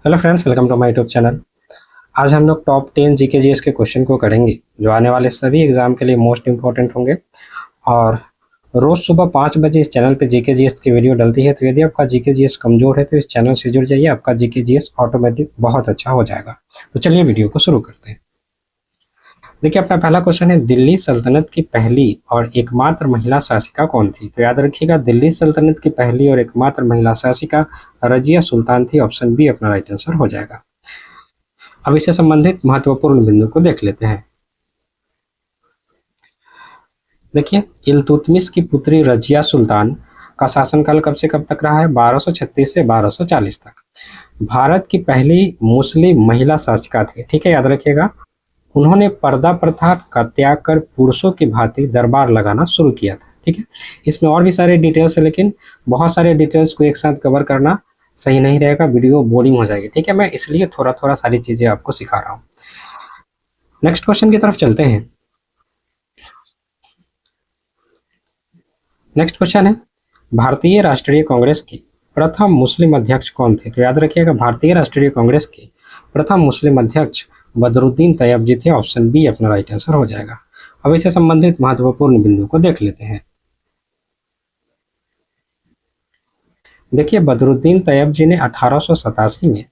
Hello friends, welcome to my YouTube channel. आज हम लोग टॉप 10 जीके जीएस के क्वेश्चन को करेंगे जो आने वाले सभी एग्जाम के लिए मोस्ट इंपॉर्टेंट होंगे। और रोज़ सुबह 5 बजे इस चैनल पे जीके जीएस की वीडियो डलती है, तो यदि आपका जीके जीएस कमज़ोर है तो इस चैनल से जुड़ जाइए, आपका जीके जीएस ऑटोमेटिक बहुत अच्छा हो जाएगा। तो चलिए वीडियो को शुरू करते हैं। देखिए, अपना पहला क्वेश्चन है, दिल्ली सल्तनत की पहली और एकमात्र महिला शासिका कौन थी? तो याद रखिएगा, दिल्ली सल्तनत की पहली और एकमात्र महिला शासिका रजिया सुल्तान थी। ऑप्शन बी अपना राइट आंसर हो जाएगा। अब इससे संबंधित महत्वपूर्ण बिंदु को देख लेते हैं। देखिए, इल्तुतमिश की पुत्री रजिया सुल्तान का शासनकाल कब से कब तक रहा है? 1236 से 1240 तक। भारत की पहली मुस्लिम महिला शासिका थी, ठीक है, याद रखिएगा। उन्होंने पर्दा प्रथा का त्याग कर पुरुषों की भांति दरबार लगाना शुरू किया था, ठीक है। इसमें और भी सारे डिटेल्स है, लेकिन बहुत सारे डिटेल्स को एक साथ कवर करना सही नहीं रहेगा, वीडियो बोरिंग हो जाएगी, ठीक है। मैं इसलिए थोड़ा थोड़ा सारी चीज़ें आपको सिखा रहा हूँ। नेक्स्ट क्वेश्चन की तरफ चलते हैं। नेक्स्ट क्वेश्चन है, भारतीय राष्ट्रीय कांग्रेस की प्रथम मुस्लिम अध्यक्ष कौन थे? तो याद रखिएगा, भारतीय राष्ट्रीय कांग्रेस के प्रथम मुस्लिम अध्यक्ष बदरुद्दीन तैयबजी थे। ऑप्शन बी अपना राइट आंसर हो जाएगा। अब इससे संबंधित महत्वपूर्ण बिंदु को देख लेते हैं। देखिए, बदरुद्दीन तैयबजी ने 1887 में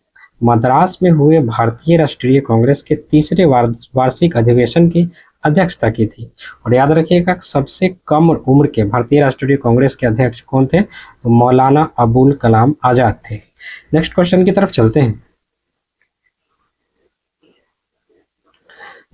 मद्रास में हुए भारतीय राष्ट्रीय कांग्रेस के तीसरे वार्षिक अधिवेशन की अध्यक्षता की थी। और याद रखिएगा, सबसे कम उम्र के भारतीय राष्ट्रीय कांग्रेस के अध्यक्ष कौन थे? तो मौलाना अबुल कलाम आजाद थे। नेक्स्ट क्वेश्चन की तरफ चलते हैं।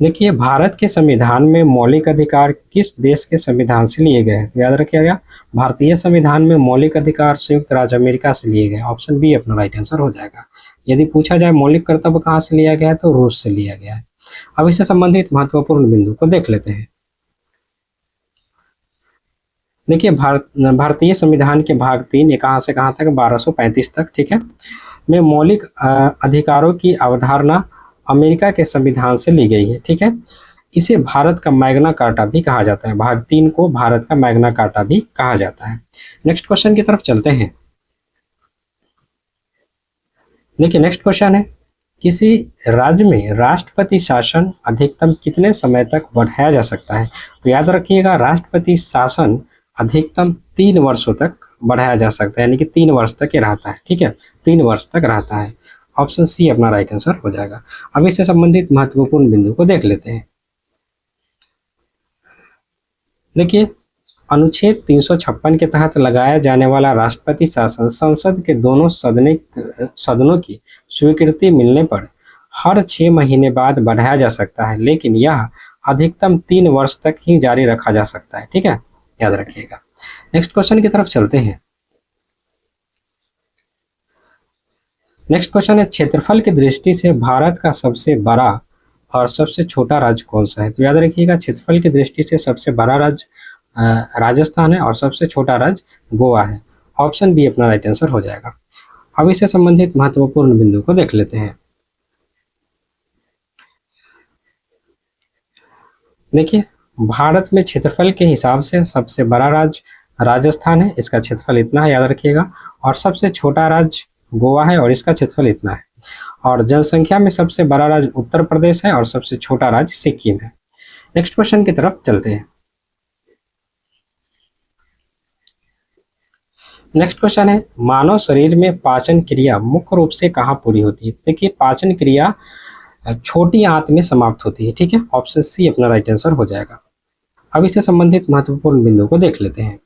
देखिए, भारत के संविधान में मौलिक अधिकार किस देश के संविधान से लिए गए हैं? तो याद रखिएगा, भारतीय संविधान में मौलिक अधिकार संयुक्त राज्य अमेरिका से लिए गए। ऑप्शन बी अपना राइट आंसर हो जाएगा। यदि पूछा जाए मौलिक कर्तव्य कहाँ से लिया गया है, तो रूस से लिया गया है। अब इससे संबंधित महत्वपूर्ण बिंदु को देख लेते हैं। देखिए, भारतीय संविधान के भाग 3 ये कहाँ से कहाँ तक? 1235 तक, ठीक है, में मौलिक अधिकारों की अवधारणा अमेरिका के संविधान से ली गई है, ठीक है। इसे भारत का मैग्ना कार्टा भी कहा जाता है। भाग 3 को भारत का मैग्ना कार्टा भी कहा जाता है। नेक्स्ट क्वेश्चन की तरफ चलते हैं। देखिए, नेक्स्ट क्वेश्चन है, किसी राज्य में राष्ट्रपति शासन अधिकतम कितने समय तक बढ़ाया जा सकता है? तो याद रखिएगा, राष्ट्रपति शासन अधिकतम 3 वर्षों तक बढ़ाया जा सकता है, यानी कि 3 वर्ष तक ये रहता है, ठीक है, 3 वर्ष तक रहता है। ऑप्शन सी अपना राइट आंसर हो जाएगा। अब इससे संबंधित महत्वपूर्ण बिंदु को देख लेते हैं। देखिए, अनुच्छेद 356 के तहत लगाया जाने वाला राष्ट्रपति शासन संसद के दोनों सदनों की स्वीकृति मिलने पर हर 6 महीने बाद बढ़ाया जा सकता है, लेकिन यह अधिकतम 3 वर्ष तक ही जारी रखा जा सकता है, ठीक है, याद रखिएगा। नेक्स्ट क्वेश्चन की तरफ चलते हैं। नेक्स्ट क्वेश्चन है, क्षेत्रफल की दृष्टि से भारत का सबसे बड़ा और सबसे छोटा राज्य कौन सा है? तो याद रखिएगा, क्षेत्रफल की दृष्टि से सबसे बड़ा राज्य राजस्थान है और सबसे छोटा राज्य गोवा है। ऑप्शन बी अपना राइट आंसर हो जाएगा। अब इससे संबंधित महत्वपूर्ण बिंदु को देख लेते हैं। देखिए, भारत में क्षेत्रफल के हिसाब से सबसे बड़ा राज्य राजस्थान है, इसका क्षेत्रफल इतना है, याद रखिएगा। और सबसे छोटा राज्य गोवा है और इसका क्षेत्रफल इतना है। और जनसंख्या में सबसे बड़ा राज्य उत्तर प्रदेश है और सबसे छोटा राज्य सिक्किम है। नेक्स्ट क्वेश्चन की तरफ चलते हैं। नेक्स्ट क्वेश्चन है, मानव शरीर में पाचन क्रिया मुख्य रूप से कहाँ पूरी होती है? देखिए, पाचन क्रिया छोटी आंत में समाप्त होती है, ठीक है। ऑप्शन सी अपना राइट आंसर हो जाएगा। अब इससे संबंधित महत्वपूर्ण बिंदु को देख लेते हैं।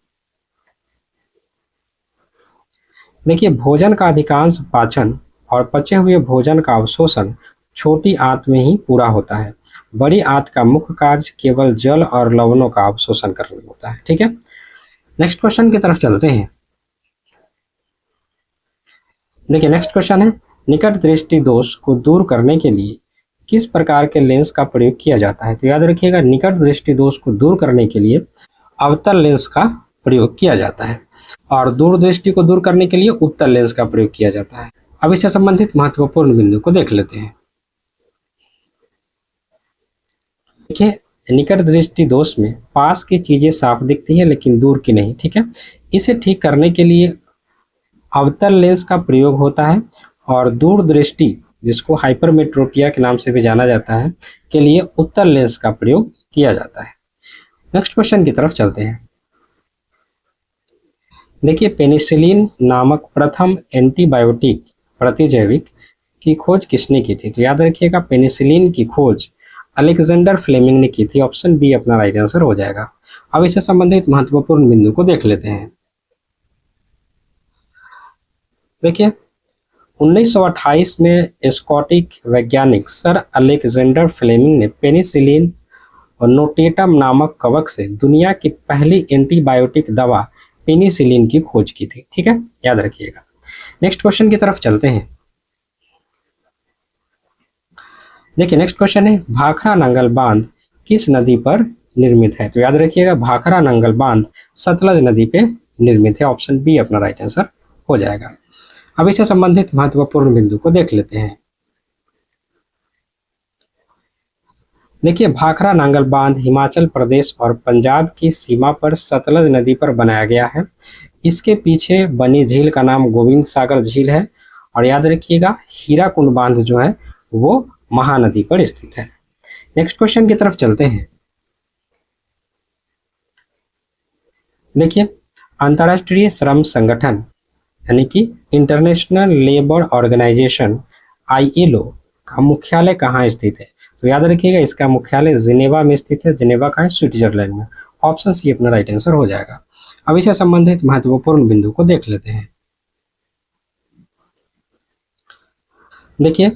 देखिए, भोजन का अधिकांश पाचन और पचे हुए भोजन का अवशोषण छोटी आंत में ही पूरा होता है। बड़ी आंत का मुख्य कार्य केवल जल और लवणों का अवशोषण करना होता है, ठीक है। नेक्स्ट क्वेश्चन की तरफ चलते हैं। देखिए, नेक्स्ट क्वेश्चन है, निकट दृष्टि दोष को दूर करने के लिए किस प्रकार के लेंस का प्रयोग किया जाता है? तो याद रखिएगा, निकट दृष्टि दोष को दूर करने के लिए अवतल लेंस का प्रयोग किया जाता है और दूरदृष्टि को दूर करने के लिए उत्तल लेंस का प्रयोग किया जाता है। अब इससे संबंधित महत्वपूर्ण बिंदु को देख लेते हैं। देखिए, निकट दृष्टि दोष में पास की चीजें साफ दिखती है लेकिन दूर की नहीं, ठीक है। इसे ठीक करने के लिए अवतल लेंस का प्रयोग होता है और दूरदृष्टि जिसको हाइपरमेट्रोपिया के नाम से भी जाना जाता है के लिए उत्तल लेंस का प्रयोग किया जाता है। नेक्स्ट क्वेश्चन की तरफ चलते हैं। देखिए, पेनिसिलिन नामक प्रथम एंटीबायोटिक प्रतिजैविक की खोज किसने की थी? तो याद रखिएगा, पेनिसिलिन की खोज अलेक्जेंडर फ्लेमिंग ने की थी। ऑप्शन बी अपना राइट आंसर हो जाएगा। अब इससे संबंधित महत्वपूर्ण बिंदु को देख लेते हैं। देखिए, 1928 में स्कॉटिश वैज्ञानिक सर अलेक्जेंडर फ्लेमिंग ने पेनिसिलिन और नोटेटम नामक कवक से दुनिया की पहली एंटीबायोटिक दवा पेनिसिलिन की खोज की थी। ठीक है, याद रखिएगा। नेक्स्ट क्वेश्चन की तरफ चलते हैं। देखिए, नेक्स्ट क्वेश्चन है, भाखड़ा नंगल बांध किस नदी पर निर्मित है? तो याद रखिएगा, भाखड़ा नंगल बांध सतलज नदी पे निर्मित है। ऑप्शन बी अपना राइट आंसर हो जाएगा। अब इससे संबंधित महत्वपूर्ण बिंदु को देख लेते हैं। देखिए, भाखड़ा नांगल बांध हिमाचल प्रदेश और पंजाब की सीमा पर सतलज नदी पर बनाया गया है। इसके पीछे बनी झील का नाम गोविंद सागर झील है। और याद रखिएगा, हीराकुंड बांध जो है वो महानदी पर स्थित है। नेक्स्ट क्वेश्चन की तरफ चलते हैं। देखिए, अंतर्राष्ट्रीय श्रम संगठन यानी कि इंटरनेशनल लेबर ऑर्गेनाइजेशन ILO का मुख्यालय कहाँ स्थित है? तो याद रखिएगा, इसका मुख्यालय जिनेवा में स्थित है। जिनेवा का है स्विट्जरलैंड में। ऑप्शन सी अपना राइट आंसर हो जाएगा। अब इससे संबंधित महत्वपूर्ण बिंदु को देख लेते हैं। देखिए,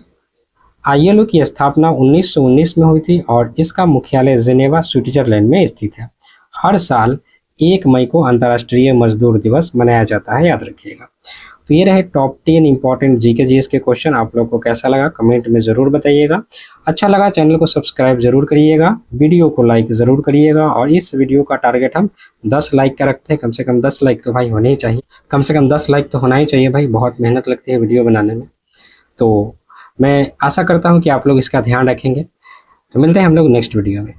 ILO की स्थापना 1919 में हुई थी और इसका मुख्यालय जिनेवा स्विट्जरलैंड में स्थित है। हर साल 1 मई को अंतर्राष्ट्रीय मजदूर दिवस मनाया जाता है, याद रखिएगा। तो ये रहे टॉप 10 इंपॉर्टेंट जीके जीएस के क्वेश्चन। आप लोग को कैसा लगा कमेंट में ज़रूर बताइएगा। अच्छा लगा चैनल को सब्सक्राइब जरूर करिएगा, वीडियो को लाइक ज़रूर करिएगा। और इस वीडियो का टारगेट हम 10 लाइक का रखते हैं। कम से कम 10 लाइक तो भाई होने ही चाहिए। कम से कम 10 लाइक तो होना ही चाहिए भाई, बहुत मेहनत लगती है वीडियो बनाने में। तो मैं आशा करता हूँ कि आप लोग इसका ध्यान रखेंगे। तो मिलते हैं हम लोग नेक्स्ट वीडियो में।